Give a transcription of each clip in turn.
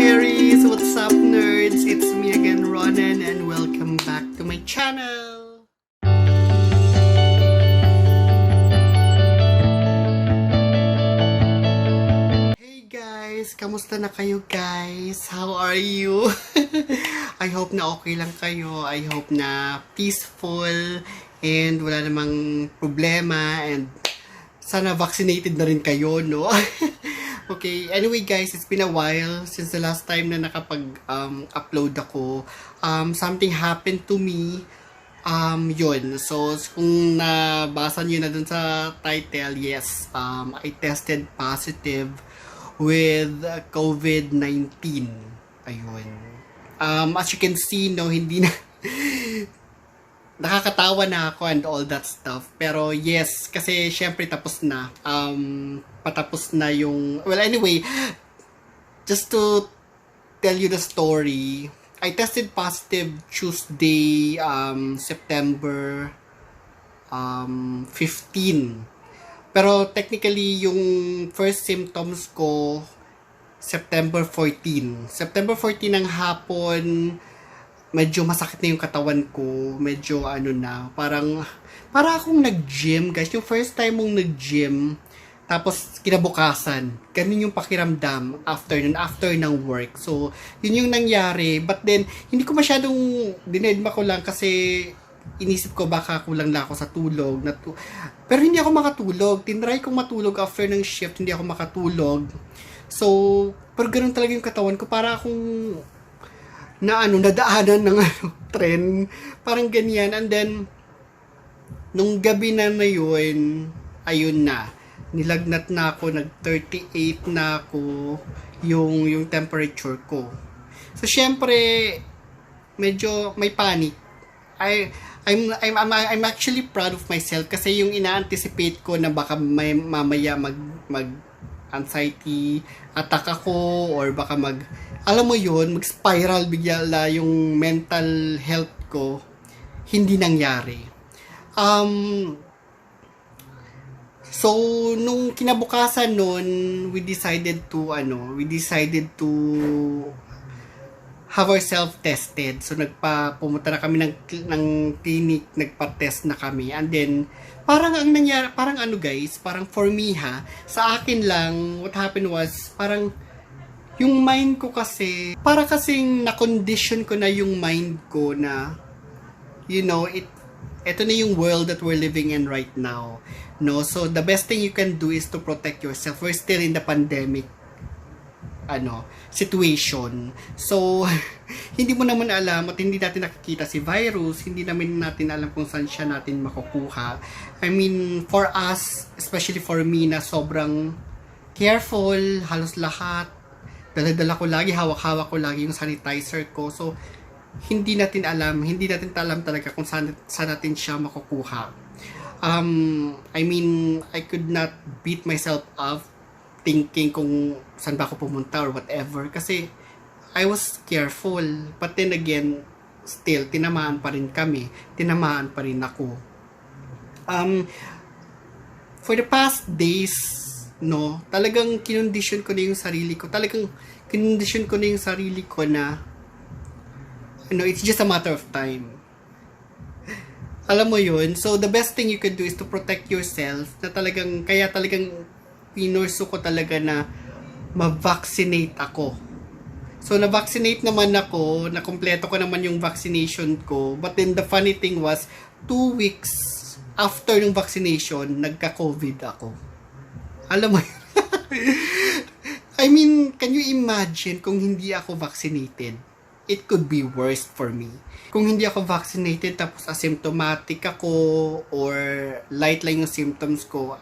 berries! What's up, nerds? It's me again, Ronan, and welcome back to my channel! Hey guys! Kamusta na kayo guys? How are you? I hope na okay lang kayo. I hope na peaceful and wala namang problema and sana vaccinated na rin kayo, no? Okay, anyway guys, it's been a while since the last time na nakapag-upload ako. Something happened to me. Yun. So, kung nabasa nyo na dun sa title, yes, I tested positive with COVID-19. Ayun. As you can see, no, hindi na nakakatawa na ako and all that stuff. Pero yes, kasi syempre tapos na. Patapos na yung... Well, anyway, just to tell you the story, I tested positive Tuesday, September 15. Pero technically, yung first symptoms ko, September 14. September 14 ng hapon, medyo masakit na yung katawan ko. Medyo parang akong nag-gym, guys. Yung first time mong nag-gym, tapos kinabukasan, ganun yung pakiramdam after ng work. So, yun yung nangyari. But then, hindi ko masyadong dinedma ko lang kasi inisip ko baka kulang lang ako sa tulog. Pero hindi ako makatulog. Tinry kong matulog after ng shift, hindi ako makatulog. So, pero ganun talaga yung katawan ko. Para akong nadaanan ng trend. Parang ganyan. And then, nung gabi na yun, ayun na. Nilagnat na ako, nag-38 na ako yung temperature ko. So, syempre, medyo may panic. I'm actually proud of myself kasi yung ina-anticipate ko na baka mamaya mag anxiety attack ako or baka alam mo yun, mag-spiral bigla yung mental health ko, hindi nangyari. So, nung kinabukasan nun, we decided to have ourselves tested. So, pumunta na kami ng clinic, nagpa-test na kami. And then, parang ang nangyari, guys, parang for me sa akin lang, what happened was, parang yung mind ko kasi, para kasing na-condition ko na yung mind ko na, ito na yung world that we're living in right now. No, so the best thing you can do is to protect yourself. We're still in the pandemic situation. So hindi mo naman alam at hindi natin nakikita si virus, hindi naman natin alam kung saan siya natin makukuha. I mean, for us, especially for me na sobrang careful, halos lahat, dala-dala ko lagi, hawak-hawak ko lagi yung sanitizer ko. So hindi natin alam talaga kung saan natin siya makukuha. I mean, I could not beat myself up thinking kung saan ba ako pumunta or whatever kasi I was careful. But then again, still, tinamaan pa rin kami. Tinamaan pa rin ako. For the past days, no, talagang kinondisyon ko na yung sarili ko. Na it's just a matter of time. Alam mo yun? So, the best thing you can do is to protect yourself na kaya talagang pinurso ko talaga na ma-vaccinate ako. So, na-vaccinate naman ako, na-kompleto ko naman yung vaccination ko. But then, the funny thing was, 2 weeks after ng vaccination, nagka-COVID ako. Alam mo yun? I mean, can you imagine kung hindi ako vaccinated? It could be worse for me. Kung hindi ako vaccinated tapos asymptomatic ako or light lang yung symptoms ko,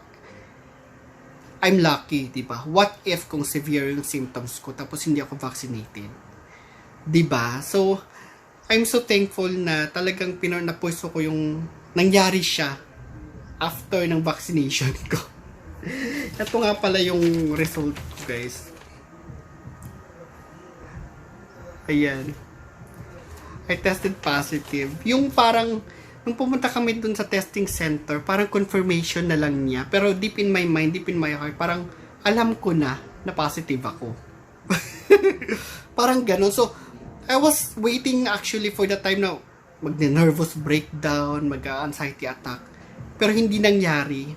I'm lucky, di ba? What if kung severe yung symptoms ko tapos hindi ako vaccinated? Di ba? So, I'm so thankful na talagang napuso ko yung nangyari siya after ng vaccination ko. Ito nga pala yung result ko, guys. Ayan. I tested positive. Yung parang, nung pumunta kami dun sa testing center, parang confirmation na lang niya. Pero deep in my mind, deep in my heart, parang alam ko na positive ako. Parang ganun. So, I was waiting actually for the time na magne-nervous breakdown, mag-anxiety attack. Pero hindi nangyari.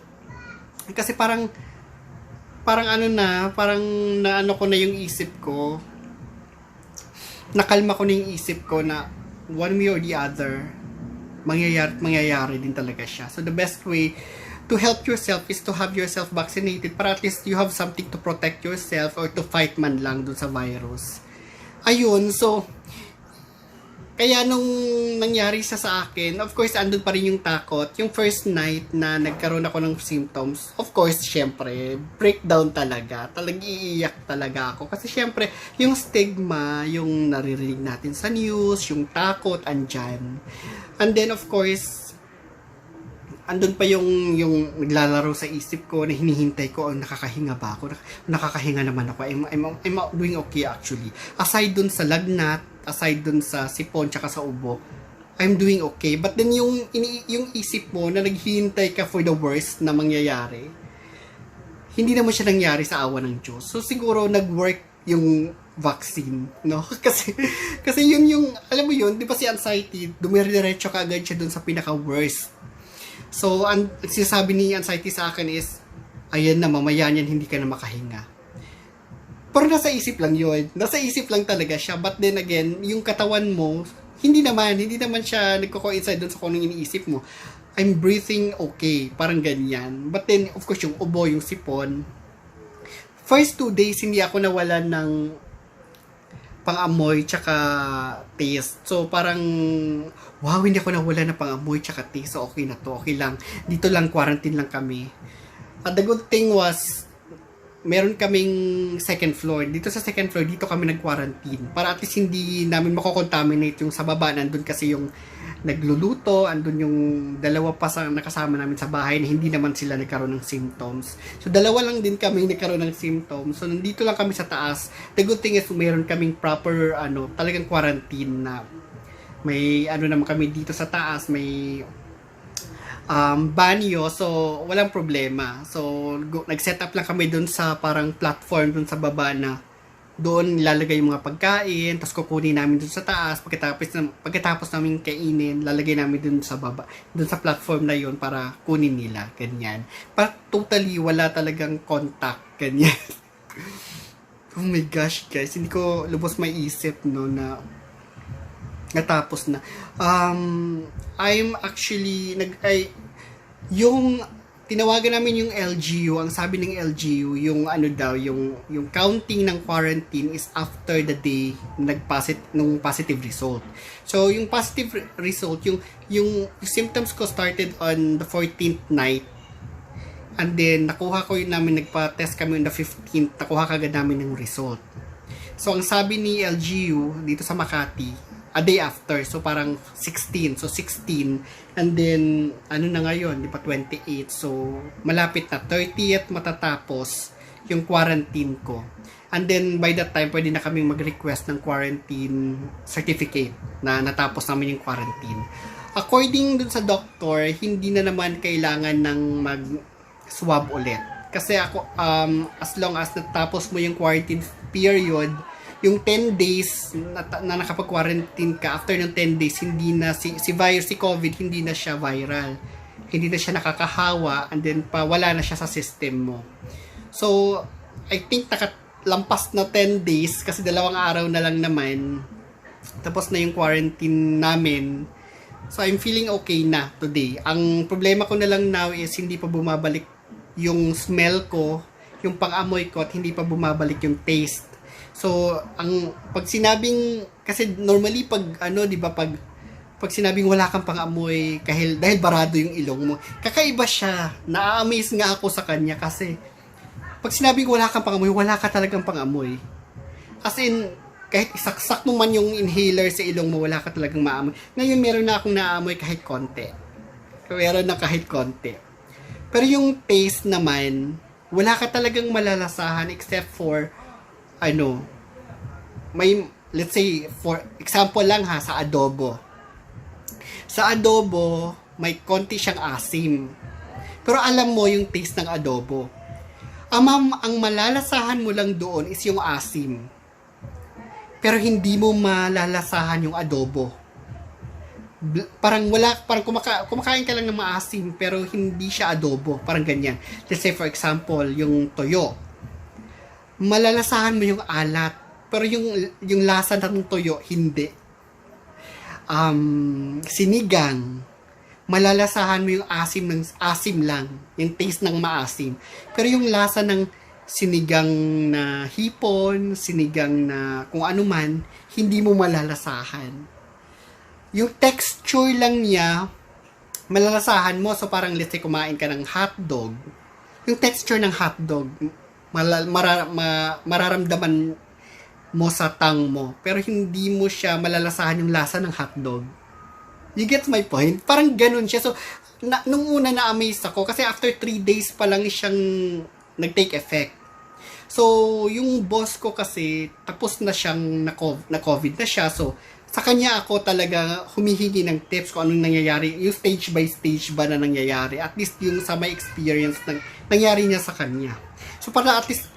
Kasi parang ano na, parang naano ko na yung isip ko. Nakalma ko na yung isip ko na one way or the other, mangyayari din talaga siya. So the best way to help yourself is to have yourself vaccinated para at least you have something to protect yourself or to fight man lang dun sa virus. Ayun, so kaya nung nangyari siya sa akin, of course, andun pa rin yung takot. Yung first night na nagkaroon ako ng symptoms, of course, syempre, breakdown talaga. Talagang iiyak talaga ako. Kasi syempre, yung stigma, yung naririnig natin sa news, yung takot, andyan. And then, of course, andun pa yung naglalaro sa isip ko na hinihintay ko, nakakahinga ba ako? Nakakahinga naman ako. I'm doing okay actually. Aside dun sa lagnat, aside dun sa sipon tsaka sa ubo, I'm doing okay. But then yung isip mo na naghihintay ka for the worst na mangyayari, hindi naman siya nangyari sa awa ng Diyos. So siguro nag-work yung vaccine, no? kasi yun yung, alam mo yun, di ba si anxiety, dumiretso ka agad siya dun sa pinaka-worst. So, sinasabi ni anxiety sa akin is, ayan na, mamaya niyan hindi ka na makahinga. Pero nasa isip lang yun. Nasa isip lang talaga siya. But then again, yung katawan mo, hindi naman siya nagko-coincide dun sa kung anong iniisip mo. I'm breathing okay. Parang ganyan. But then, of course, yung ubo, yung sipon. First 2 days, hindi ako nawalan ng pang-amoy tsaka taste. So, parang, wow, hindi ako nawalan ng pang-amoy tsaka taste. So, okay na to. Okay lang. Dito lang, quarantine lang kami. The good thing was, meron kaming second floor. Dito sa second floor, dito kami nag-quarantine. Para at least hindi namin mako-contaminate yung sa baba. Nandun kasi yung nagluluto. Andun yung dalawa pa sa nakasama namin sa bahay na hindi naman sila nagkaroon ng symptoms. So, dalawa lang din kami nagkaroon ng symptoms. So, nandito lang kami sa taas. The good thing is, meron kaming proper, talagang quarantine na may, naman kami dito sa taas. May banyo, so walang problema. So nag-set up lang kami dun sa parang platform dun sa baba na doon ilalagay yung mga pagkain, tapos kukunin namin dun sa taas. Pagkatapos namin kainin, lalagay namin dun sa baba, dun sa platform na yun para kunin nila, ganyan. But totally wala talagang contact, ganyan. Oh my gosh, guys, hindi ko lubos maiisip no na natapos na. I'm actually yung tinawagan namin yung LGU, ang sabi ng LGU, yung yung counting ng quarantine is after the day nung positive result. So yung positive result, yung symptoms ko started on the 14th night. And then nakuha ko yun namin, nagpa-test kami on the 15th, nakuha kagad namin ng result. So ang sabi ni LGU dito sa Makati, a day after, so parang 16, so 16, and then na ngayon, di pa 28, so malapit na 30th matatapos yung quarantine ko, and then by that time pwede na kaming mag-request ng quarantine certificate na natapos namin yung quarantine. According dun sa doctor, hindi na naman kailangan ng mag-swab ulit kasi ako, as long as natapos mo yung quarantine period, yung 10 days na nakapag-quarantine ka, after ng 10 days, hindi na si COVID, hindi na siya viral. Hindi na siya nakakahawa, and then wala na siya sa system mo. So, I think nakalampas na 10 days, kasi 2 araw na lang naman, tapos na yung quarantine namin. So, I'm feeling okay na today. Ang problema ko na lang now is hindi pa bumabalik yung smell ko, yung pang-amoy ko, at hindi pa bumabalik yung taste. So, pag sinabing, kasi normally pag di ba, pag sinabing wala kang pang-amoy dahil barado yung ilong mo, kakaiba siya. Na-amaze nga ako sa kanya kasi pag sinabing wala kang pang-amoy, wala ka talagang pang-amoy. As in, kahit isaksak mo man yung inhaler sa ilong mo, wala ka talagang maamoy. Ngayon, meron na akong naamoy kahit konti. Meron na kahit konti. Pero yung taste naman, wala ka talagang malalasahan except for may, let's say, for example lang sa adobo. Sa adobo, may konti siyang asim. Pero alam mo yung taste ng adobo. Ang malalasahan mo lang doon is yung asim. pero hindi mo malalasahan yung adobo. Parang kumakain ka lang ng maasim, pero hindi siya adobo. Parang ganyan. Let's say, for example, yung toyo. Malalasahan mo yung alat, pero yung lasa ng toyo, hindi. Sinigang, malalasahan mo yung asim lang, yung taste ng maasim. Pero yung lasa ng sinigang na hipon, sinigang na kung ano man, hindi mo malalasahan. Yung texture lang niya, malalasahan mo. So parang let's say kumain ka ng hotdog, yung texture ng hotdog, mararamdaman mo sa tongue mo, pero hindi mo siya malalasahan yung lasa ng hotdog. You get my point? Parang ganun siya. So, nung una na-amaze ako, kasi after 3 days pa lang siyang nag-take effect. So, yung boss ko kasi, tapos na siyang na-COVID na siya. So, sa kanya ako talaga humihingi ng tips kung anong nangyayari, yung stage by stage ba na nangyayari. At least yung sa my experience ng nangyari niya sa kanya. So, para at least,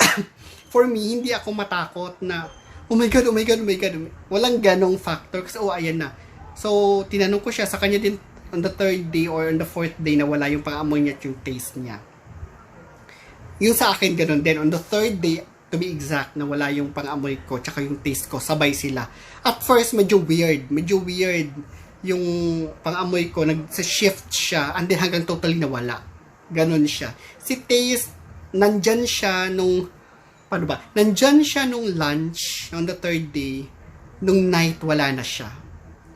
for me, hindi ako matakot na, oh my God. Walang ganong factor. Kasi, ayan na. So, tinanong ko siya, sa kanya din on the 3rd day or on the 4th day na wala yung pang-amoy niya at yung taste niya. Yung sa akin, ganun din. On the 3rd day, to be exact, na wala yung pang-amoy ko tsaka yung taste ko, sabay sila. At first, medyo weird yung pang-amoy ko, nag-shift siya, and then hanggang totally nawala. Ganun siya. Si taste, nandyan siya nung lunch, on the 3rd day, nung night, wala na siya.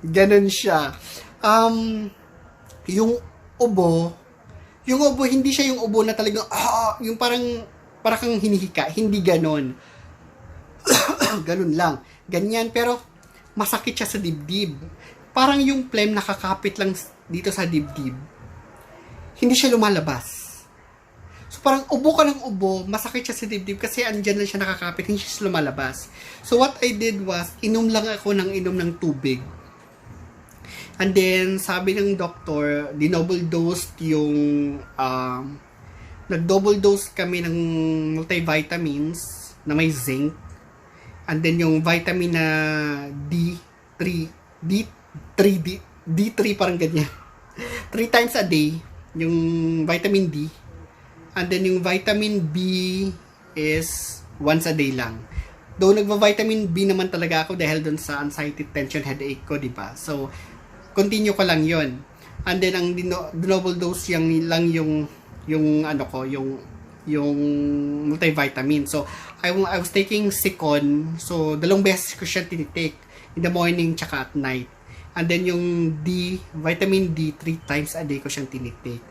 Ganun siya. Yung ubo, hindi siya yung ubo na talagang, yung parang kang hinihika. Hindi ganun. Ganun lang. Ganyan, pero masakit siya sa dibdib. Parang yung phlegm nakakapit lang dito sa dibdib. Hindi siya lumalabas. So parang ubo ka ng ubo, masakit siya sa dibdib kasi andyan lang siya nakakapit, hindi siya lumalabas. So what I did was, inom ng tubig. And then, sabi ng doktor, dinouble dosed yung, nag-double dose kami ng multivitamins na may zinc. And then, yung vitamin na D3, parang ganyan. 3 times a day, yung vitamin D. And then, yung vitamin B is once a day lang. Though, nagva-vitamin B naman talaga ako dahil dun sa anxiety, tension, headache ko, diba? So, continue ko lang yon. And then ang double dose lang yung multivitamin. So I was taking Sicon. So 2 beses ko siya tinitake, in the morning tsaka at night. And then yung vitamin D 3 times a day ko siyang tinitake.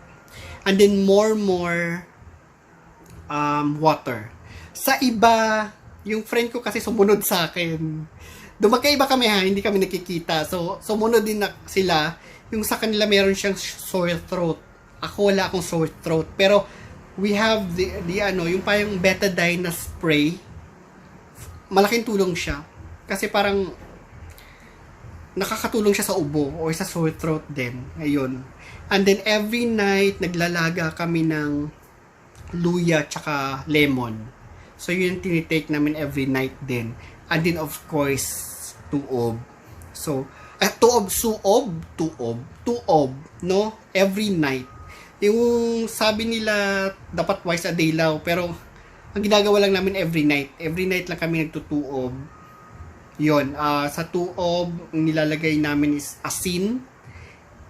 And then more water. Sa iba, yung friend ko kasi sumunod sa akin. Magkaiba kami hindi kami nakikita. So, sumunod din na sila. Yung sa kanila meron siyang sore throat. Ako wala akong sore throat. Pero, we have yung parang betadine na spray. Malaking tulong siya. Kasi parang, nakakatulong siya sa ubo o sa sore throat din. Ayun. And then, every night, naglalaga kami ng luya tsaka lemon. So, yun yung tinitake namin every night din. And then, of course, tuob. So, tuob, no? Every night. Yung sabi nila, dapat twice a day lang. Pero, ang ginagawa lang namin every night. Every night lang kami nagtutuob. Yun. Sa tuob, ang nilalagay namin is asin.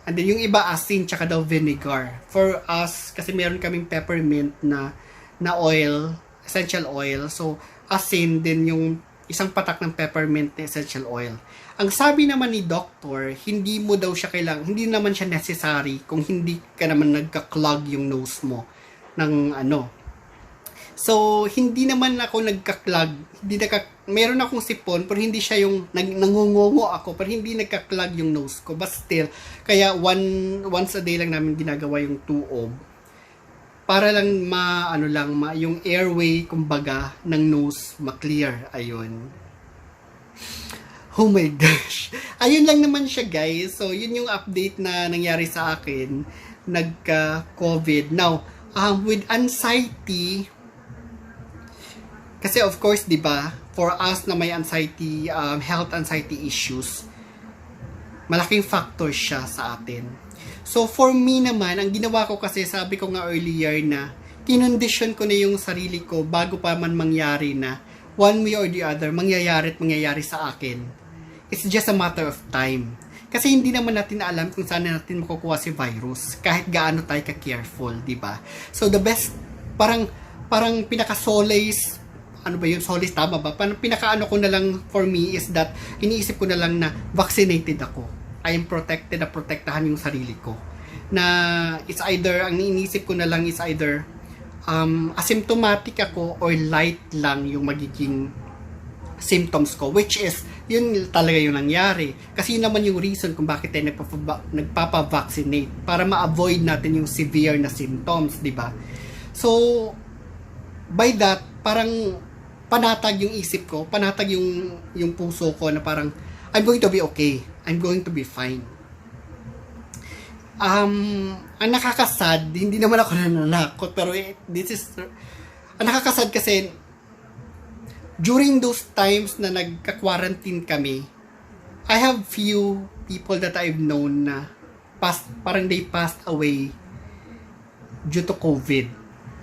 And then, yung iba asin, tsaka daw vinegar. For us, kasi meron kaming peppermint na oil, essential oil. So, asin din yung isang patak ng peppermint na essential oil. Ang sabi naman ni doctor, hindi mo daw siya hindi naman siya necessary kung hindi ka naman nagka-clog yung nose mo ng So, hindi naman ako nagka-clog. Meron akong sipon, pero hindi siya yung nangungungo ako, pero hindi nagka-clog yung nose ko. But still, kaya once a day lang namin ginagawa yung tuob. Para lang yung airway, kumbaga, ng nose ma-clear. Ayun. Oh my gosh. Ayun lang naman siya, guys. So, yun yung update na nangyari sa akin. Nagka-COVID. Now, with anxiety, Kasi of course, di ba, for us na may anxiety, health anxiety issues, malaking factor siya sa atin. So for me naman, ang ginawa ko kasi, sabi ko nga earlier na, kinondisyon ko na yung sarili ko bago pa man mangyari na, one way or the other, mangyayari at mangyayari sa akin. It's just a matter of time. Kasi hindi naman natin alam kung saan natin makukuha si virus, kahit gaano tayo ka-careful, di ba? So the best, parang pinaka-solace, ano ba yun, solace, tama ba? Pinaka-ano ko na lang for me is that, iniisip ko na lang na vaccinated ako. I am protected, na protektahan yung sarili ko. Na it's either, ang iniisip ko na lang is either, asymptomatic ako or light lang yung magiging symptoms ko, which is yun talaga yung nangyari kasi yun naman yung reason kung bakit tayo nagpapa-vaccinate, para ma-avoid natin yung severe na symptoms, di ba? So by that, parang panatag yung isip ko, panatag yung puso ko na parang I'm going to be okay, I'm going to be fine. Ang nakakasad, hindi naman ako nananakot, pero this is, ang nakakasad kasi, during those times na nagka-quarantine kami, I have few people that I've known na parang they passed away due to COVID.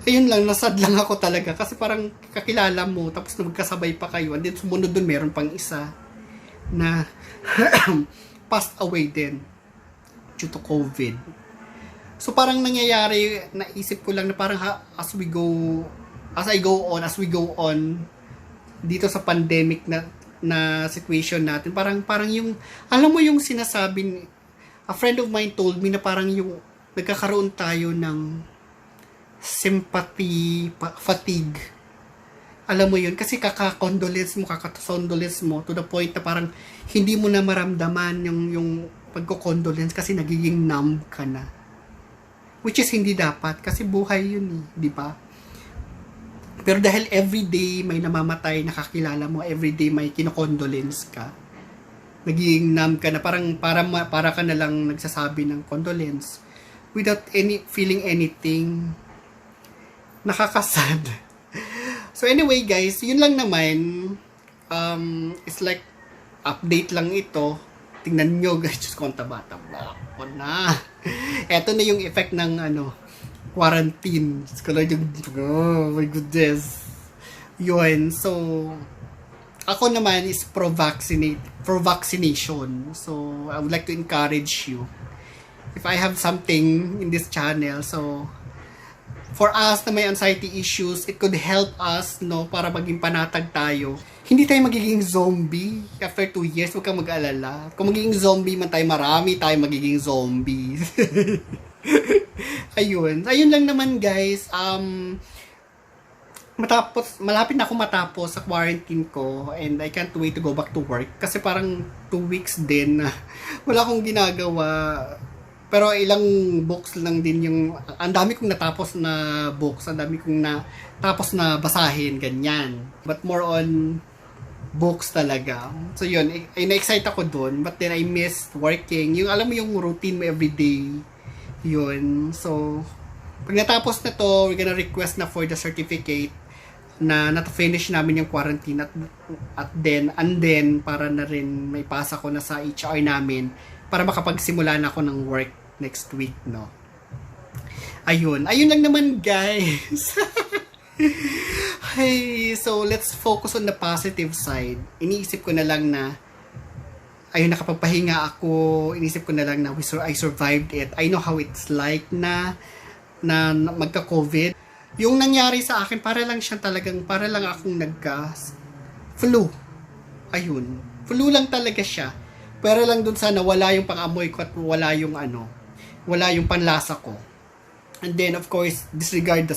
Ayun lang, nasad lang ako talaga kasi parang kakilala mo, tapos magkasabay pa kayo, and then sumunod dun meron pang isa na passed away din due to COVID. So parang nangyayari, naisip ko lang na parang as we go on dito sa pandemic na situation natin, parang yung, alam mo yung sinasabi, a friend of mine told me na parang yung nagkakaroon tayo ng sympathy fatigue. Alam mo yun, kasi kakakondolence mo to the point na parang hindi mo na maramdaman yung pagko-condolence kasi nagiging numb ka na. Which is hindi dapat kasi buhay yun, di ba? Pero dahil everyday may namamatay, nakakilala mo, everyday may kino-condolence ka, nagiging numb ka na, parang para ka na lang nagsasabi ng condolence without feeling anything. Nakakasad. So anyway guys, yun lang naman. It's like update lang ito. Tingnan nyo guys, just konta bata ako na. Eto na yung effect ng quarantine. Oh my goodness. Yun. So, ako naman is pro-vaccination. So, I would like to encourage you. If I have something in this channel, so, for us na may anxiety issues, it could help us, para maging panatag tayo. Hindi tayo magiging zombie after 2 years, huwag kang mag-alala. Kung magiging zombie man tayo, marami tayo magiging zombie. Ayun lang naman guys. Malapit na ako matapos sa quarantine ko and I can't wait to go back to work kasi parang 2 weeks din na wala akong ginagawa. Pero ilang books lang din yung, ang dami kong natapos na books, ang dami kong natapos na basahin, ganyan. But more on books talaga. So yun, na-excite ako dun, but then I missed working. Yung alam mo yung routine mo everyday. Yun. So, pag natapos na to, we're gonna request na for the certificate na na-finish namin yung quarantine and then para na rin may pasa ko na sa HR namin para makapagsimula na ako ng work next week, no? Ayun lang naman guys. Hey, so let's focus on the positive side. Iniisip ko na lang na ayun, nakapagpahinga ako. Iniisip ko na lang na I survived it. I know how it's like na magka-COVID. Yung nangyari sa akin, para lang akong nagka-flu. Ayun. Flu lang talaga siya. Pero lang dun sa nawala yung pang-amoy ko at wala yung panlasa ko. And then of course, disregard the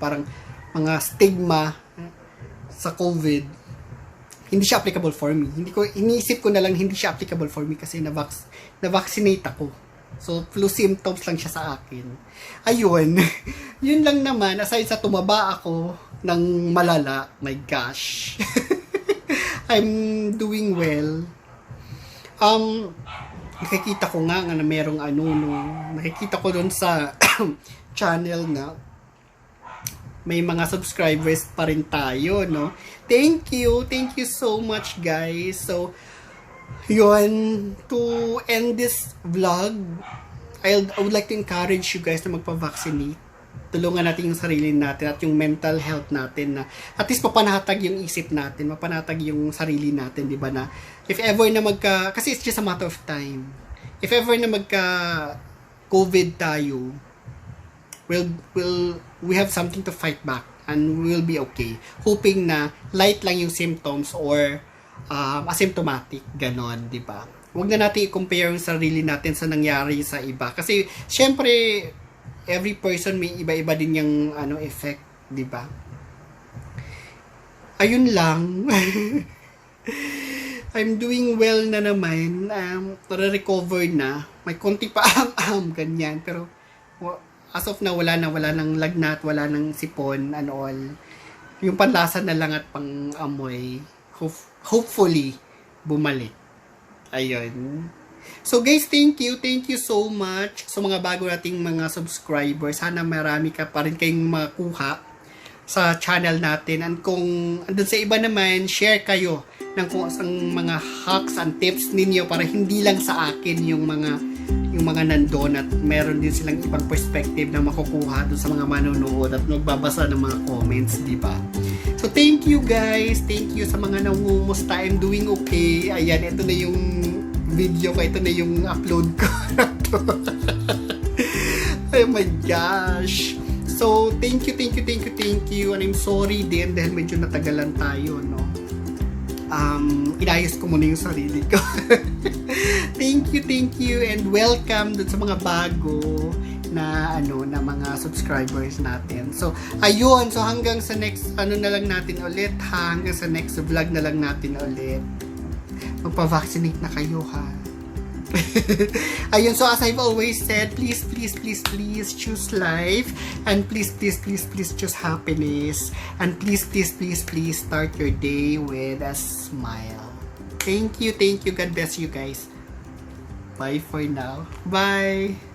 parang mga stigma sa COVID. Hindi siya applicable for me. Iniisip ko na lang hindi siya applicable for me kasi na-vaccinate ako. So, flu symptoms lang siya sa akin. Ayun. Yun lang naman. Aside sa tumaba ako ng malala. My gosh. I'm doing well. Nakikita ko nga na merong nakikita ko doon sa channel na may mga subscribers pa rin tayo, no? Thank you so much, guys. So, yun, to end this vlog, I would like to encourage you guys na magpa-vaccinate. Tulungan natin yung sarili natin at yung mental health natin na at least mapanatag yung isip natin, mapanatag yung sarili natin, di ba, na if ever na kasi it's just a matter of time. If ever na COVID tayo, we have something to fight back and we'll be okay. Hoping na light lang yung symptoms or asymptomatic, ganon, di ba? Huwag na natin i-compare yung sarili natin sa nangyari sa iba. Kasi, syempre, every person may iba-iba din yung effect, di ba? Ayun lang. I'm doing well na naman. Recover na. May konti pa ganyan. Pero, as of now, wala nang lagnat, wala nang sipon, and all. Yung panlasa na lang at pang-amoy. Hopefully, bumalik. Ayun. So guys, thank you so much sa mga bago nating mga subscribers. Sana marami ka pa rin kayong makuha sa channel natin. And kung andun sa iba naman, share kayo ng kung asang mga hacks and tips ninyo para hindi lang sa akin yung mga nandun at meron din silang ibang perspective na makukuha doon sa mga manonood at magbabasa ng mga comments, di ba? So thank you guys, thank you sa mga nangumusta. I'm doing okay. Ayan, ito na yung video ko, ito na yung upload ko. Oh my gosh. So, thank you. And I'm sorry din dahil medyo natagalan tayo, no? Inayos ko muna yung sarili ko. Thank you. And welcome dun sa mga bago na na mga subscribers natin. So, ayun. So, hanggang sa next, na lang natin ulit, ha? Hanggang sa next vlog na lang natin ulit. Magpa-vaccinate na kayo, ha? Ayun, so as I've always said, please choose life, and please choose happiness, and please start your day with a smile. Thank you. God bless you guys. Bye for now. Bye.